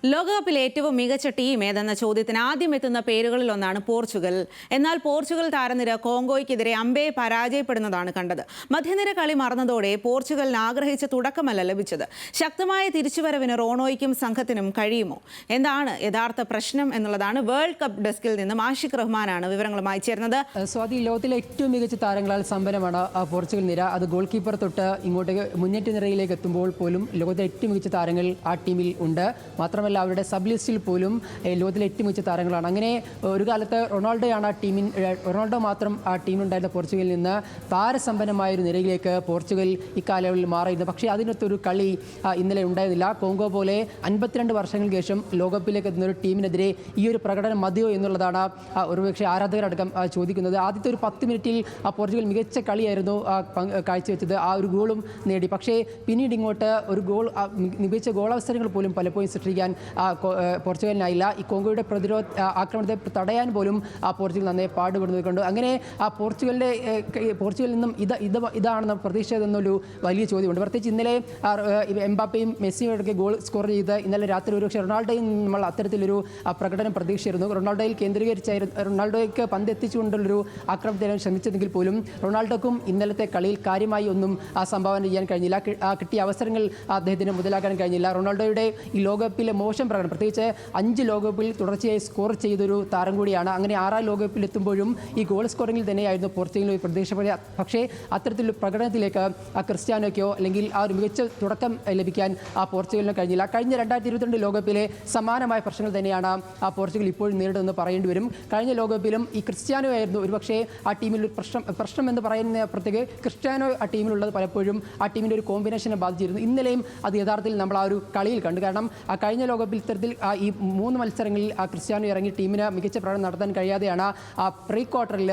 ലോകകപ്പിലെ ഏറ്റവും മികച്ച ടീം ഏതെന്ന ചോദ്യത്തിന് ആദ്യം എത്തുന്ന പേരുകളിലൊന്നാണ് പോർച്ചുഗൽ. എന്നാൽ പോർച്ചുഗൽ താരനിര കോങ്കോയ്ക്കെതിരെ അമ്പയെ പരാജയപ്പെടുന്നതാണ് കണ്ടത്. മധ്യനിര കളി മറന്നതോടെ പോർച്ചുഗലിന് ആഗ്രഹിച്ച തുടക്കമല്ല ലഭിച്ചത്. ശക്തമായ തിരിച്ചുവരവിന് റോണോയ്ക്കും സംഘത്തിനും കഴിയുമോ? എന്താണ് യഥാർത്ഥ പ്രശ്നം എന്നുള്ളതാണ് വേൾഡ് കപ്പ് ഡെസ്കിൽ നിന്നും ആഷിഖ് റഹ്മാനാണ് വിവരങ്ങളുമായി ചേർന്നത്. സ്വാതി, ലോകത്തിലെ ഏറ്റവും മികച്ച താരങ്ങളാൽ സമ്പന്നമാണ് പോർച്ചുഗൽ നിര. അത് ഗോൾ കീപ്പർ തൊട്ട് ഇങ്ങോട്ട് മുന്നേറ്റ നിരയിലേക്ക് എത്തുമ്പോൾ പോലും ലോകത്തിലെ ഏറ്റവും മികച്ച താരങ്ങൾ ആ ടീമിൽ ഉണ്ട്. മാത്രമല്ല അവരുടെ സബ് ലിസ്റ്റിൽ പോലും ലോകത്തിലെ ഏറ്റവും മികച്ച താരങ്ങളാണ്. അങ്ങനെ ഒരു കാലത്ത് റൊണാൾഡോ മാത്രം ആ ടീമിലുണ്ടായിരുന്ന പോർച്ചുഗലിൽ നിന്ന് താരസമ്പന്നമായൊരു നിരയിലേക്ക് പോർച്ചുഗൽ ഇക്കാലയളവിൽ മാറിയിരുന്നു. പക്ഷേ അതിനൊത്തൊരു കളി ഇന്നലെ ഉണ്ടായിരുന്നില്ല. കോങ്കോ പോലെ 52 വർഷങ്ങൾക്ക് ശേഷം ലോകകപ്പിലേക്ക് എത്തുന്ന ഒരു ടീമിനെതിരെ ഈ ഒരു പ്രകടനം മതിയോ എന്നുള്ളതാണ് ഒരുപക്ഷെ ആരാധകരടക്കം ചോദിക്കുന്നത്. ആദ്യത്തെ ഒരു 10 മിനിറ്റിൽ പോർച്ചുഗൽ മികച്ച കളിയായിരുന്നു കാഴ്ചവെച്ചത്. ആ ഒരു ഗോളും നേടി. പക്ഷേ പിന്നീട് ഇങ്ങോട്ട് ഒരു ഗോൾ മികച്ച ഗോളവസരങ്ങൾ പോലും പലപ്പോഴും സൃഷ്ടിക്കാൻ പോർച്ചുഗലിനായില്ല. ഈ കോങ്കോയുടെ ആക്രമണത്തെ തടയാൻ പോലും പോർച്ചുഗൽ നന്നേ പാടുപെടുന്നത് കണ്ടു. അങ്ങനെ പോർച്ചുഗലിൽ നിന്നും ഇതാണ് പ്രതീക്ഷിച്ചതെന്നൊരു വലിയ ചോദ്യമുണ്ട്. പ്രത്യേകിച്ച് ഇന്നലെ എംബാപ്പയും മെസ്സിയോടൊക്കെ ഗോൾ സ്കോർ ചെയ്ത് ഇന്നലെ രാത്രി ഒരുപക്ഷെ റൊണാൾഡോയിൽ നമ്മൾ അത്തരത്തിലൊരു പ്രകടനം പ്രതീക്ഷിച്ചിരുന്നു. റൊണാൾഡോയിൽ കേന്ദ്രീകരിച്ചായിരുന്നു റൊണാൾഡോയ്ക്ക് പന്ത് എത്തിച്ചുകൊണ്ടുള്ളൊരു ആക്രമണത്തിനാണ് ശ്രമിച്ചതെങ്കിൽ പോലും റൊണാൾഡോക്കും ഇന്നലത്തെ കളിയിൽ കാര്യമായി ഒന്നും സംഭാവന ചെയ്യാൻ കഴിഞ്ഞില്ല. കിട്ടിയ അവസരങ്ങൾ അദ്ദേഹത്തിന് മുതലാക്കാൻ കഴിഞ്ഞില്ല. റൊണാൾഡോയുടെ ഈ ലോകകപ്പിലെ മോശം പ്രകടനം, പ്രത്യേകിച്ച് 5 ലോകകപ്പിൽ തുടർച്ചയായി സ്കോർ ചെയ്തൊരു താരം കൂടിയാണ്. അങ്ങനെ 6ാം ലോകകപ്പിൽ എത്തുമ്പോഴും ഈ ഗോൾ സ്കോറിംഗിൽ തന്നെയായിരുന്നു പോർച്ചുഗലിന് ഒരു പ്രതീക്ഷ. പക്ഷേ അത്തരത്തിലൊരു പ്രകടനത്തിലേക്ക് ക്രിസ്ത്യാനോയ്ക്കോ അല്ലെങ്കിൽ ആ ഒരു മികച്ച തുടക്കം ലഭിക്കാൻ പോർച്ചുഗലിന് കഴിഞ്ഞില്ല. കഴിഞ്ഞ 2022 ലോകകപ്പിലെ സമാനമായ പ്രശ്നങ്ങൾ തന്നെയാണ് പോർച്ചുഗൽ ഇപ്പോഴും നേരിടുമെന്ന് പറയേണ്ടി വരും. കഴിഞ്ഞ ലോകകപ്പിലും ഈ ക്രിസ്ത്യാനോ ആയിരുന്നു ഒരുപക്ഷെ ആ ടീമിൽ ഒരു പ്രശ്നം എന്ന് പറയുന്ന പ്രത്യേക ക്രിസ്ത്യാനോ ആ ടീമിലുള്ളത് പലപ്പോഴും ആ ടീമിൻ്റെ ഒരു കോമ്പിനേഷനെ ബാധിച്ചിരുന്നു. ഇന്നലെയും അത് യഥാർത്ഥത്തിൽ നമ്മൾ ആ ഒരു കളിയിൽ കണ്ടു. കാരണം കഴിഞ്ഞ ലോകകപ്പിൽ ഇത്തരത്തിൽ ഈ 3 മത്സരങ്ങളിൽ ക്രിസ്ത്യാനോ ഇറങ്ങി ടീമിന് മികച്ച പ്രകടനം നടത്താൻ കഴിയാതെയാണ് പ്രീ ക്വാർട്ടറിൽ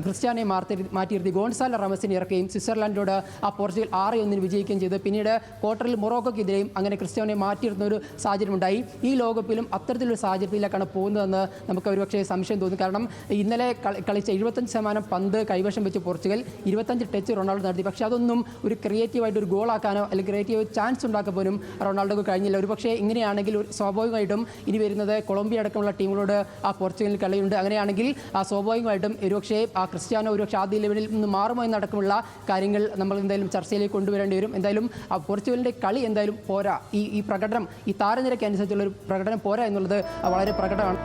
ക്രിസ്ത്യാനോയെ മാറ്റിയിരുത്തി ഗോൺസാലോ റാമസിനെ ഇറക്കുകയും സ്വിറ്റ്സർലാൻഡിനോട് പോർച്ചുഗൽ 6-1 വിജയിക്കുകയും ചെയ്തു. പിന്നീട് ക്വാർട്ടറിൽ മൊറോക്കോക്കെതിരെയും അങ്ങനെ ക്രിസ്ത്യാനോയെ മാറ്റിയിരുന്ന ഒരു സാഹചര്യം ഉണ്ടായി. ഈ ലോകകപ്പിലും അത്തരത്തിലൊരു സാഹചര്യത്തിലേക്കാണ് പോകുന്നതെന്ന് നമുക്ക് ഒരുപക്ഷെ സംശയം തോന്നും. കാരണം ഇന്നലെ കളിച്ച 75% പന്ത് കൈവശം വെച്ച് പോർച്ചുഗൽ 25 ടച്ച് റൊണാൾഡോ നടത്തി. പക്ഷേ അതൊന്നും ഒരു ക്രിയേറ്റീവായിട്ട് ഒരു ഗോളാക്കാനോ അല്ലെങ്കിൽ ക്രിയേറ്റീവ് ചാൻസ് ഉണ്ടാക്കാൻ പോലും റൊണാൾഡോക്ക് കഴിഞ്ഞില്ല. ഒരുപക്ഷെ ഇങ്ങനെയാണെങ്കിൽ സ്വാഭാവികമായിട്ടും ഇനി വരുന്നത് കൊളംബിയ അടക്കമുള്ള ടീമുകളോട് പോർച്ചുഗലിൽ കളിയുണ്ട്. അങ്ങനെയാണെങ്കിൽ സ്വാഭാവികമായിട്ടും ഒരുപക്ഷെ ക്രിസ്ത്യാനോ ഒരുപക്ഷെ ആദ്യ ലെവലിൽ നിന്ന് മാറുമോ എന്നടക്കമുള്ള കാര്യങ്ങൾ നമ്മൾ എന്തായാലും ചർച്ചയിലേക്ക് കൊണ്ടുവരേണ്ടി വരും. എന്തായാലും പോർച്ചുഗലിൻ്റെ കളി എന്തായാലും പോരാ. ഈ പ്രകടനം ഈ താരനിരയ്ക്ക് അനുസരിച്ചുള്ള ഒരു പ്രകടനം പോരാ എന്നുള്ളത് വളരെ പ്രകടമാണ്.